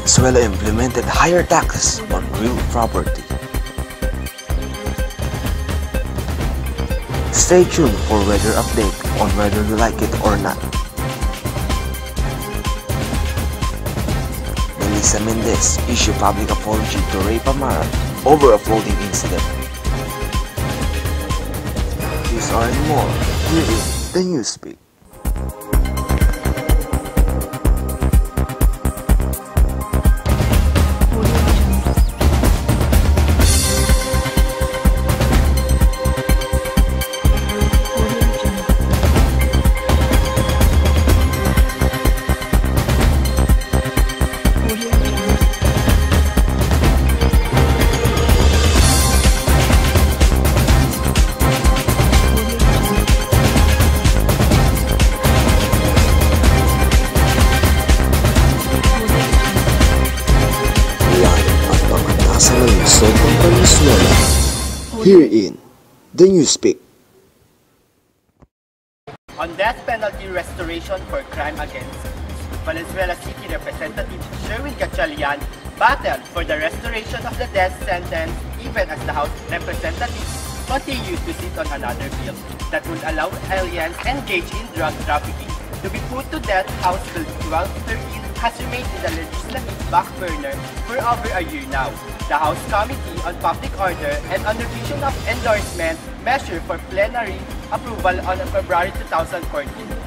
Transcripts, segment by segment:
Valenzuela implemented higher taxes on real property. Stay tuned for weather update on whether you like it or not. Melissa Mendez issue public apology to Ray Pamara over a flooding incident. These are and more here in the Newspeak. Sa Lungsod ng Valenzuela, here in the Newspeak. On death penalty restoration for crime against Valenzuela City Representative Sherwin Gatchalian battled for the restoration of the death sentence even as the House Representatives continue to sit on another bill that would allow aliens engaged in drug trafficking to be put to death. House Bill 1213 has remained in the legislative back burner for over a year now. The House Committee on Public Order and on revision of endorsement measure for plenary approval on February 2014,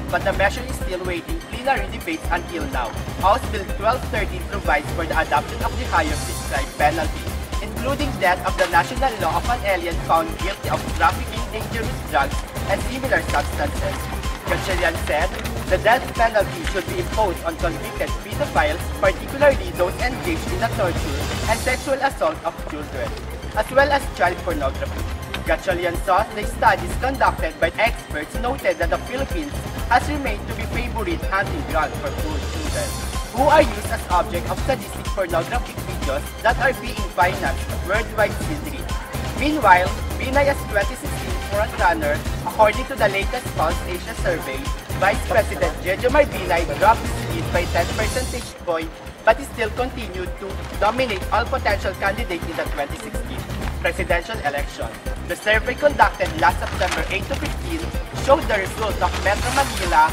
but the measure is still waiting plenary debates until now. House Bill 1213 provides for the adoption of the higher prescribed penalty, including that of the national law of an alien found guilty of trafficking dangerous drugs and similar substances. Gatchalian said the death penalty should be imposed on convicted pedophiles, particularly those engaged in the torture and sexual assault of children, as well as child pornography. Gatchalian saw the studies conducted by experts noted that the Philippines has remained to be favorite hunting ground for poor children, who are used as object of sadistic pornographic videos that are being financed worldwide steadily. Meanwhile, Binay's 2016 frontrunner, according to the latest Pulse Asia survey, Vice President Jejomar Binay dropped his lead by 10 percentage points, but he still continued to dominate all potential candidates in the 2016 presidential election. The survey conducted last September 8 to 15 showed the result of Metro Manila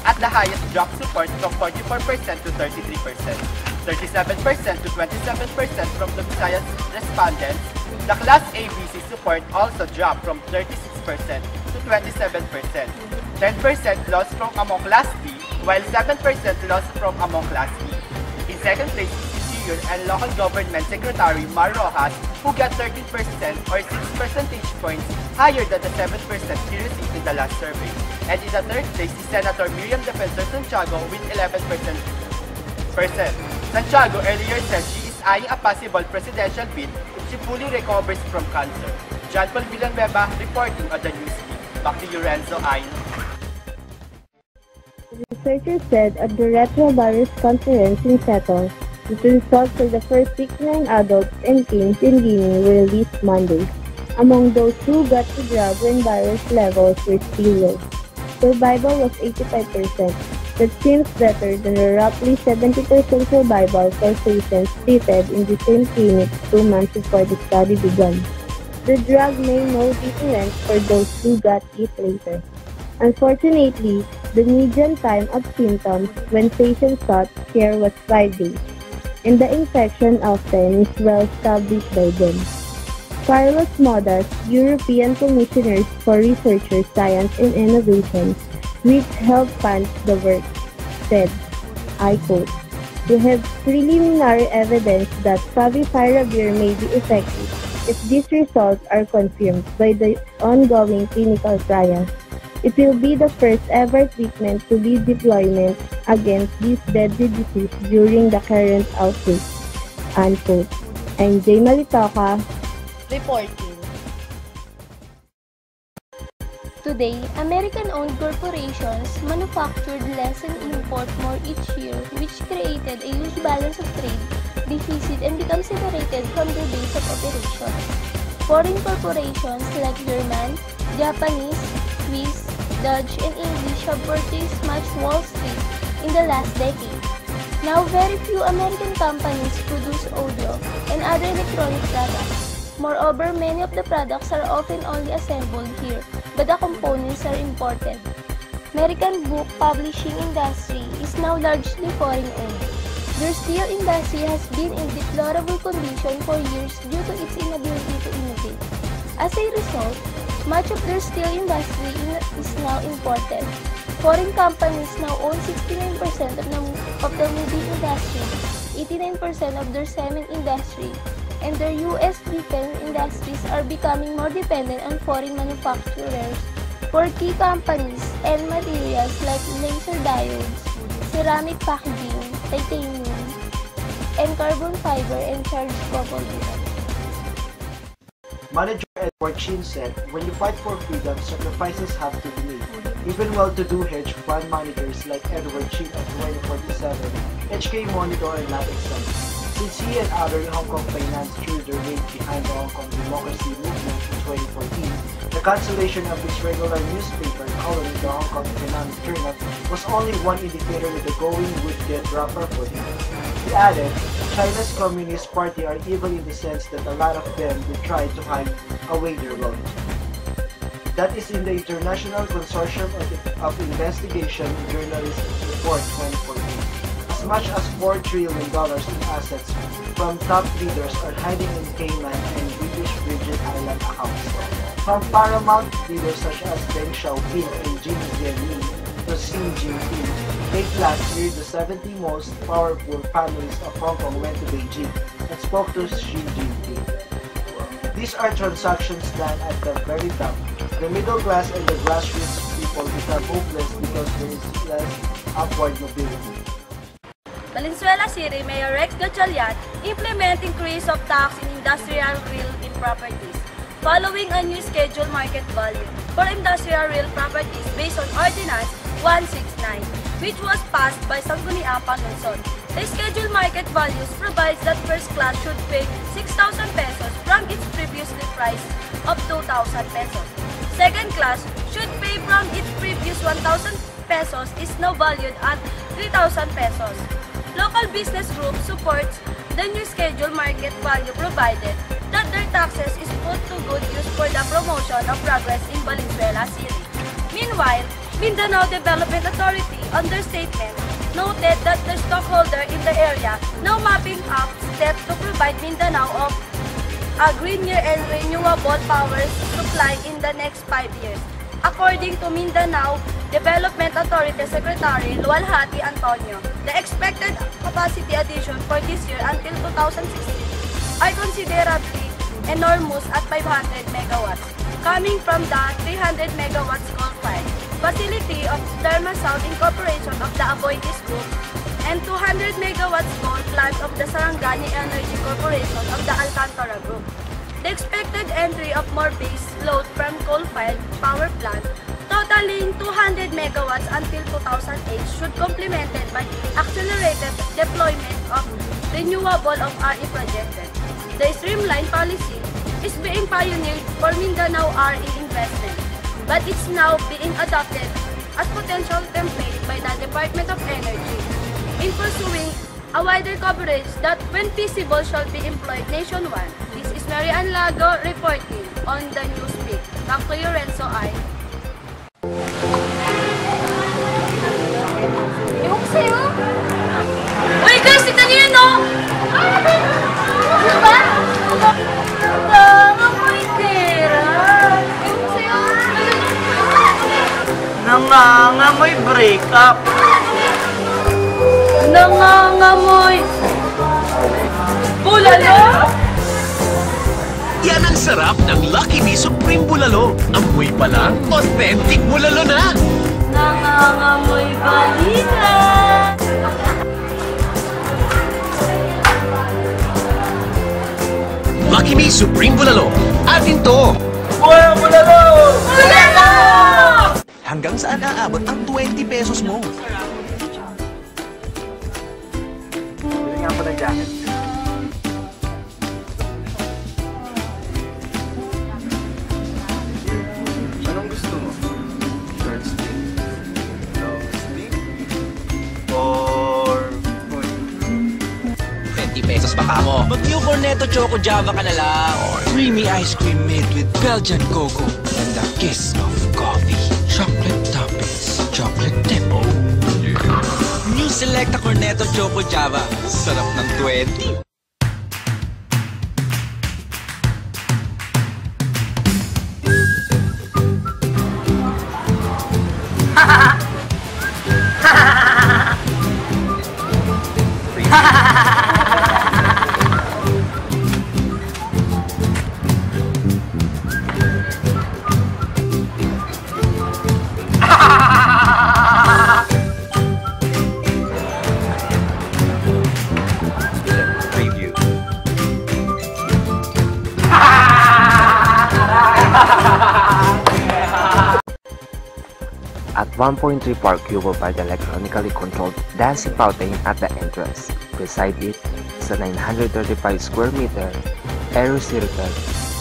at the highest drop support from 44% to 33%, 37% to 27% from the Visayas respondents. The Class ABC support also dropped from 36% to 27%. 10% lost from among Class B, while 7% lost from among Class E. In second place is Interior and Local Government Secretary Mar Rojas, who got 13% or 6 percentage points higher than the 7% he received in the last survey. And in the third place is Senator Miriam Defensor Santiago with 11%. Santiago earlier said she is eyeing a possible presidential bid if she fully recovers from cancer. John Paul Villanueva reporting on the Newspeak. Back to you, Renzo Ayn. Researchers said at the retrovirus conference in Seattle that the results for the first 69 adults and teens in Guinea were released Monday. Among those who got the drug when virus levels were still low, survival was 85%. That seems better than the roughly 70% survival for patients treated in the same clinic 2 months before the study began. The drug made no difference for those who got it later. Unfortunately, the median time of symptoms when patients sought care was 5 days, and the infection often is well established by then. Carlos Modas, European Commissioner for Research, Science and Innovation, which helped fund the work, said, I quote, "We have preliminary evidence that favipiravir may be effective if these results are confirmed by the ongoing clinical trials. It will be the first ever treatment to be deployment against this deadly disease during the current outbreak." Unquote. I'm Jay Malitoka, reporting. Today, American-owned corporations manufactured less and import more each year, which created a huge balance of trade deficit and become separated from their base of operations. Foreign corporations like German, Japanese, Swiss, Dutch, and English have purchased much Wall Street in the last decade. Now, very few American companies produce audio and other electronic products. Moreover, many of the products are often only assembled here, but the components are imported. American book publishing industry is now largely foreign-owned. Their steel industry has been in deplorable condition for years due to its inability to innovate. As a result, much of their steel industry is now imported. Foreign companies now own 69% of the movie industry, 89% of their cement industry, and their U.S. defense industries are becoming more dependent on foreign manufacturers for key companies and materials like laser diodes, ceramic packaging, titanium, and carbon fiber and charged copper wire. Manager Edward Chin said, "When you fight for freedom, sacrifices have to be made." Even well-to-do hedge fund managers like Edward Chin of 2047, HK Monitor are not exempt. Since he and other Hong Kong finance threw their weight behind the Hong Kong democracy movement in 2014, the cancellation of his regular newspaper covering the Hong Kong economic turnout was only one indicator that the going would get rougher for him. He added, "China's Communist Party are evil in the sense that a lot of them will try to hide away their wealth." That is in the International Consortium of Investigation Journalists Report 2014. As much as $4 trillion in assets from top leaders are hiding in Cayman and British Virgin Island accounts. From paramount leaders such as Deng Xiaoping and Jim Zemin to Xi Jinping, late last year the 70 most powerful families of Hong Kong went to Beijing and spoke to Xi Jinping. These are transactions done at the very top. The middle class and the grassroots people become hopeless because there is less upward mobility. Valenzuela City Mayor Rex Gatchalian implement increase of tax in industrial real estate properties following a new scheduled market value for industrial real properties based on Ordinance 169, which was passed by Sangguniang Lungsod. The scheduled market values provides that first class should pay 6,000 pesos from its previously price of 2,000 pesos. Second class should pay from its previous 1,000 pesos is now valued at 3,000 pesos. Local business group supports the new scheduled market value provided that their taxes is put to good use for the promotion of progress in Valenzuela City. Meanwhile, Mindanao Development Authority, on their statement, noted that the stockholder in the area now mapping up steps to provide Mindanao of a greener and renewable power supply in the next 5 years. According to Mindanao Development Authority Secretary Lualhati Antonio, the expected capacity addition for this year until 2016 are considerably enormous at 500 megawatts, coming from the 300 megawatts coal-fired facility of Therma South Incorporation of the Aboitiz Group and 200 megawatts coal plant of the Sarangani Energy Corporation of the Alcantara Group. The expected entry of more base load from coal-fired power plant totaling 200 megawatts until 2008 should complemented by accelerated deployment of renewable of RE projected. The streamlined policy is being pioneered for Mindanao RE investment, but it's now being adopted as potential template by the Department of Energy in pursuing a wider coverage that when feasible shall be employed nationwide. This is Mary Ann Lago reporting on the Newspeak. Back to you, Renzo I. Ewan ko sa'yo. Uy guys, tignan niyo yun, no? Ano ba? Nangangamoy tira. Ewan ko sa'yo. Nangangamoy breakup. Nangangamoy bulalo. Yan ang sarap ng Lucky Me Supreme Bulalo. Amoy pa lang, authentic bulalo na. Nangangamoy balita. Lucky Me Supreme Bulalo. Atin to. Buhay bulalo! Bulalo! Hanggang saan aabot ang 20 pesos mo? Bili nga po ng jacket. Anong gusto mo? Short stick? Long stick? Or... Uy, Tapos baka mo, mag-new Cornetto Choco Java ka na lang. Creamy ice cream made with Belgian cocoa and the kiss of coffee. Chocolate toppings, chocolate dip. Oh, yeah. New Selecta Cornetto Choco Java. Sarap ng 20. At 1.3 Park Cuboid electronically controlled dancing fountain at the entrance. Beside it is a 935 square meter aero circle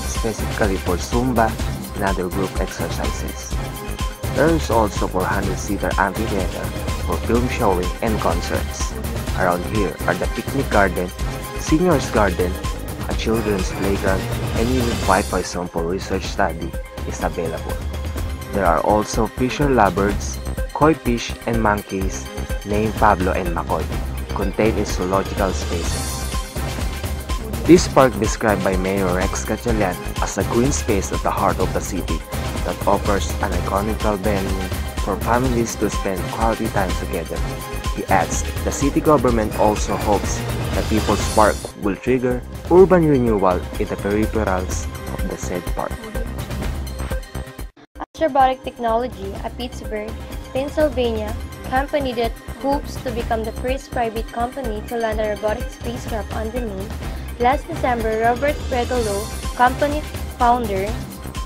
specifically for Zumba and other group exercises. There is also 400-seater amphitheater for film showing and concerts. Around here are the picnic garden, seniors garden, a children's playground, and even Wi-Fi zone for research study is available. There are also fisher lovebirds, koi fish, and monkeys named Pablo and Makoy, contained in zoological spaces. This park, described by Mayor Rex Gatchalian as a green space at the heart of the city that offers an iconic venue for families to spend quality time together. He adds, the city government also hopes that People's Park will trigger urban renewal in the peripherals of the said park. Robotic Technology, a Pittsburgh, Pennsylvania company that hopes to become the first private company to land a robotic spacecraft on the moon. Last December, Robert Regolo, company founder,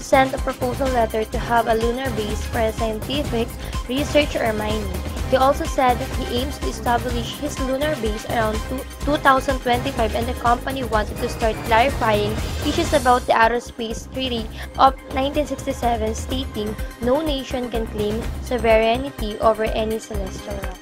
sent a proposal letter to have a lunar base for a scientific research or mining. He also said that he aims to establish his lunar base around 2025, and the company wanted to start clarifying issues about the Aerospace Treaty of 1967, stating no nation can claim sovereignty over any celestial rocket.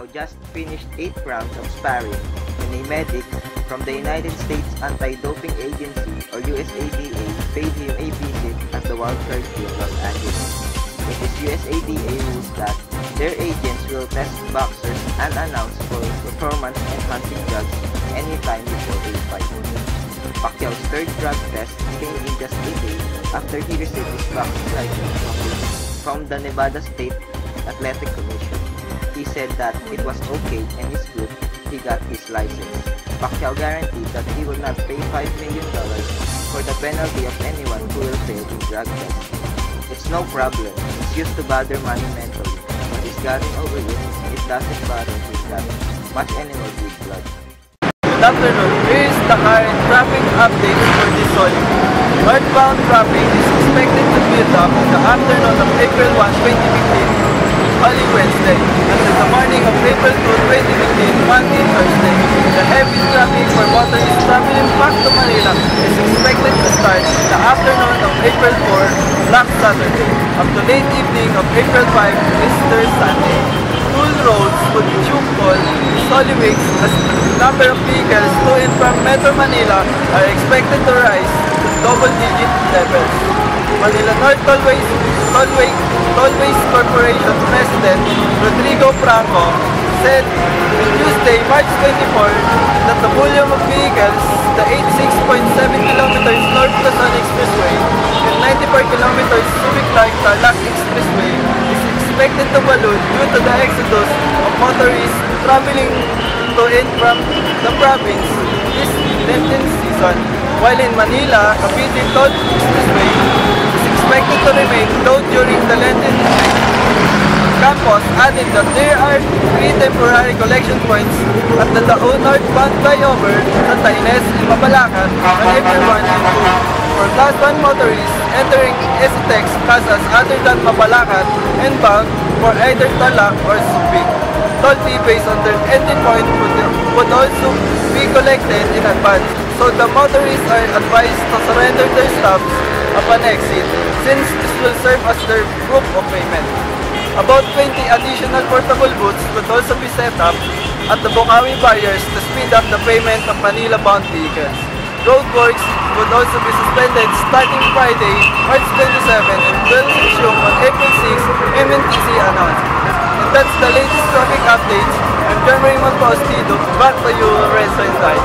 Pacquiao just finished 8 rounds of sparring when a medic from the United States Anti-Doping Agency or USADA paid him a visit at the wildcard in Los Angeles. It is USADA rules that their agents will test boxers and announce for performance-enhancing drugs anytime before a fight. Pacquiao's third drug test came in just a day after he received his boxing license from the Nevada State Athletic Commission. He said that it was okay and he's good he got his license. Pacquiao guaranteed that he will not pay $5 million for the penalty of anyone who will fail in drug tests. It's no problem, it's used to bother money mentally, but he's gotten over it, it doesn't bother him that much anymore with blood. Good afternoon, here is the current traffic updates for this holiday. Northbound traffic is expected to build up in the afternoon of April 1, 2015, Holy Wednesday, until the morning of April 2, 2015, Monday, Thursday. The heavy traffic for motorists traveling back to Manila is expected to start in the afternoon of April 4, Black Saturday, up to late evening of April 5, Easter Sunday. Toll roads would choke Holy Weeks as the number of vehicles to and from Metro Manila are expected to rise to double-digit levels. Manila North Tollways Corporation President Rodrigo Franco said on Tuesday, March 24, that the volume of vehicles, the 86.7 kilometers North Luzon Expressway and 94 kilometers Subic Tarlac Expressway is expected to balloon due to the exodus of motorists traveling to and from the province this Lenten season, while in Manila, Cavite Toll Expressway is expected to remain low during the Lenten season. Campus added that there are 3 temporary collection points at the Lao northbound flyover sa Taines and Mabalacat on April 1 and 2 for Class 1 motorists entering STX casas other than Mabalacat and bound for either Tarlac or Subic. Toll fee based on their entry point would also be collected in advance, so the motorists are advised to surrender their stops upon exit, since this will serve as their proof of payment. About 20 additional portable booths would also be set up at the Bukawi barriers to speed up the payment of Manila-bound vehicles. Roadworks would also be suspended starting Friday, March 27 and will resume on April 6, MNTC announced. And that's the latest traffic updates. I'm John Raymond Paustido. Back to you, Renzo and Ty.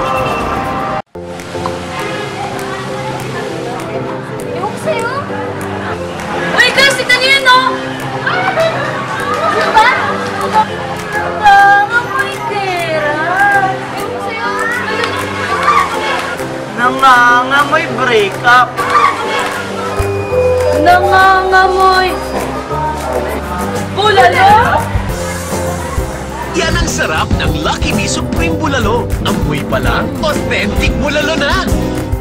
Ewan ko sa'yo. Uy, guys, tignan niyo yun, no? Ano ba? Nangangamoy pera. Ewan ko sa'yo. Nangangamoy breakup. Nangangamoy bulalo. Yan ang sarap ng Lucky Me Supreme Bulalo. Amoy pa lang, authentic bulalo na.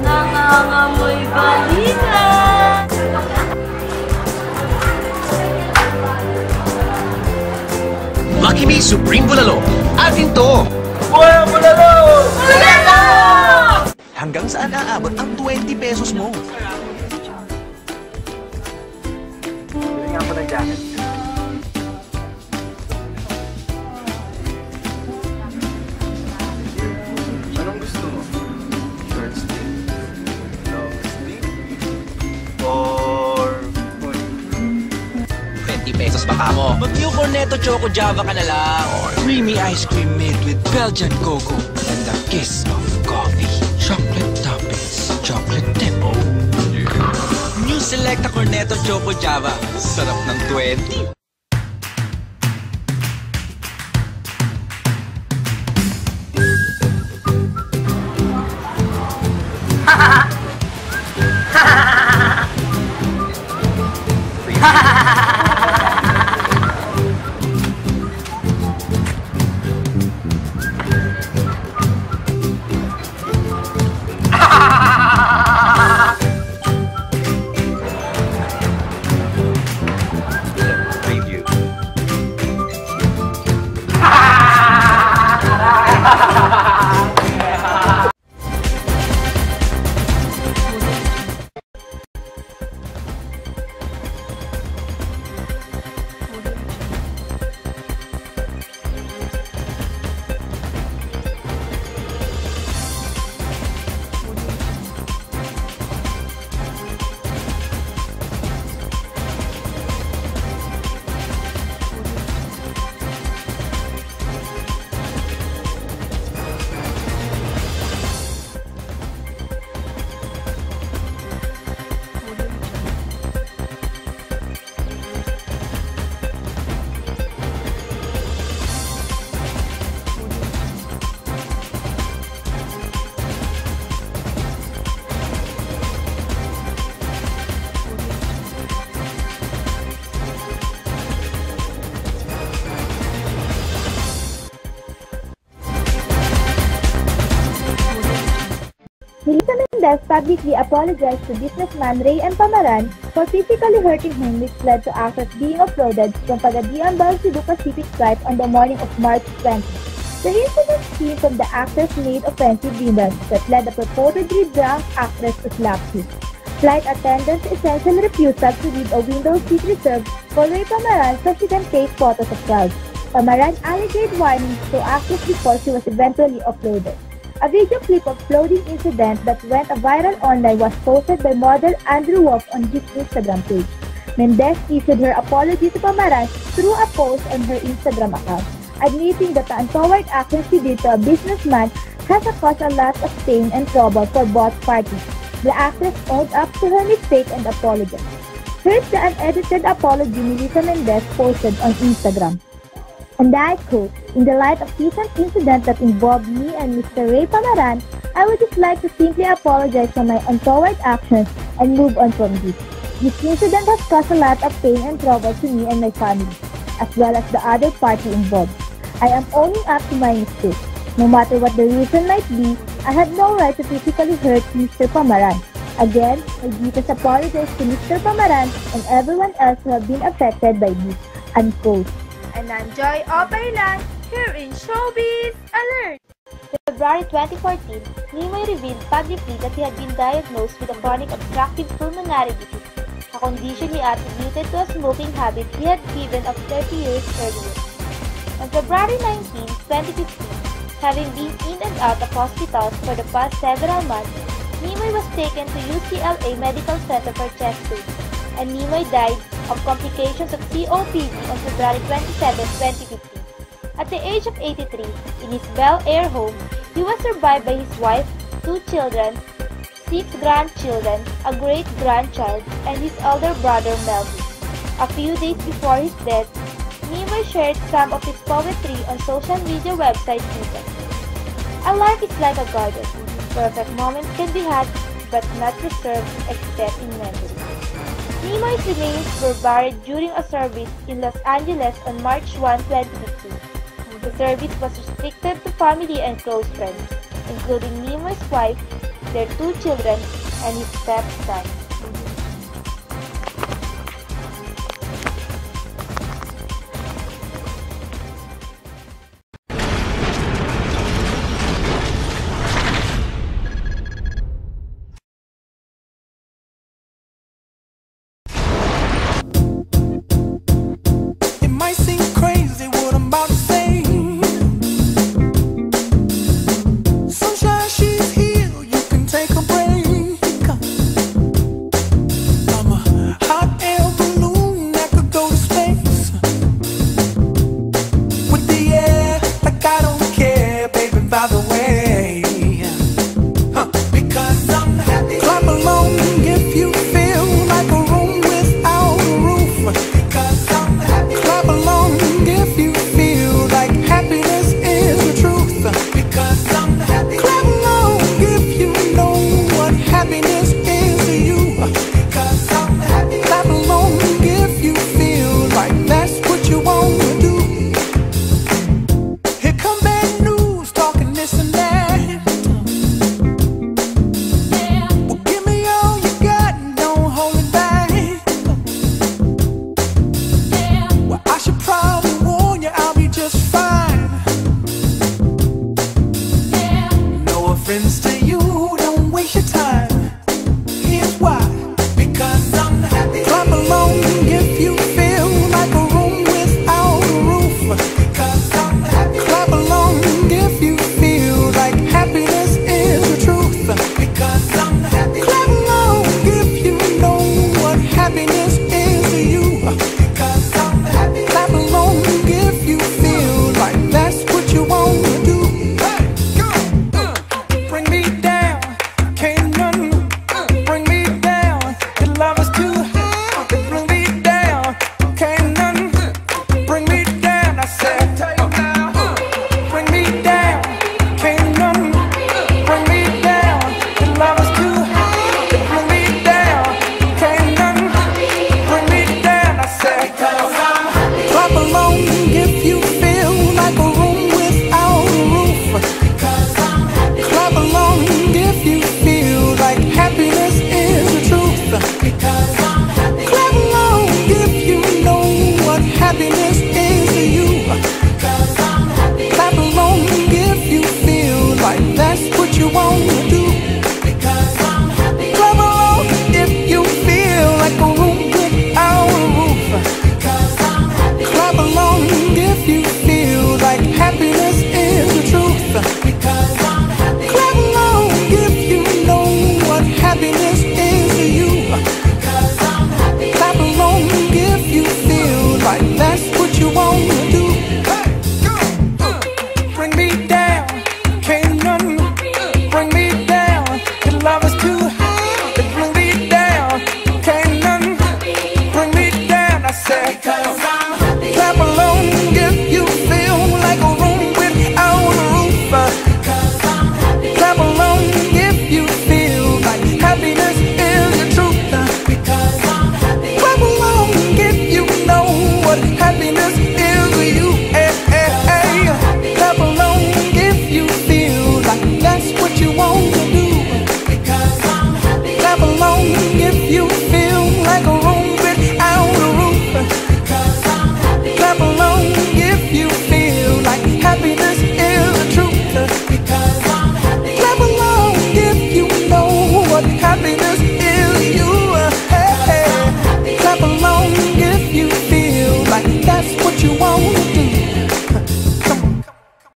Nangangamoy balita. Lucky Me Supreme Bulalo. Atin to. Buhay ang bulalo! Bulalo! Hanggang saan aabot ang 20 pesos mo? Bili nga po ng jacket. Anong gusto mo? Short sleeve? Long sleeve? Or... 20 pesos pa ka mo. Mag-New Cornetto Choco Java ka na lang. Or creamy ice cream made with Belgian cocoa and the kiss of coffee. Chocolate toppings, chocolate dip. Oh, yeah. New Selecta Cornetto Choco Java. Sarap ng 20. Melissa Mendez publicly apologized to businessman Ray and Pamaran for physically hurting him, which led to actors being uploaded from Pagadian, Cebu Pacific flight on the morning of March 20. The incident came from the actors made offensive remarks that led the purportedly drunk actress to slap him. Flight attendants essentially refused her to read a window seat reserved for Ray Pamaran so she can take photos of crowds. Pamaran alleged warnings to actors before she was eventually uploaded. A video clip of flooding incident that went viral online was posted by model Andrew Wolf on his Instagram page. Mendez issued her apology to Pamaran through a post on her Instagram account, admitting that the untoward action she did to a businessman has caused a lot of pain and trouble for both parties. The actress owned up to her mistake and apologized. Here's the unedited apology Melissa Mendez posted on Instagram. And I quote, "In the light of recent incident that involved me and Mr. Ray Pamaran, I would just like to simply apologize for my untoward actions and move on from this. This incident has caused a lot of pain and trouble to me and my family, as well as the other party involved. I am owning up to my mistake. No matter what the reason might be, I had no right to physically hurt Mr. Pamaran. Again, my deepest apologies to Mr. Pamaran and everyone else who have been affected by this." Unquote. And I'm Joy Opailan, here in Showbiz Alert! In February 2014, Nimoy revealed publicly that he had been diagnosed with a chronic obstructive pulmonary disease, a condition he attributed to a smoking habit he had given up 30 years earlier. On February 19, 2015, having been in and out of hospitals for the past several months, Nimoy was taken to UCLA Medical Center for chest pain, and Nimoy died of complications of COPD on February 27, 2015. At the age of 83, in his Bel Air home, he was survived by his wife, 2 children, 6 grandchildren, a great-grandchild, and his elder brother Melvin. A few days before his death, Nimoy shared some of his poetry on social media website Twitter. "A life is like a garden. Perfect moments can be had, but not preserved except in memory." Nimoy's remains were buried during a service in Los Angeles on March 1, 2015. The service was restricted to family and close friends, including Nimoy's wife, their 2 children, and his stepson. By the way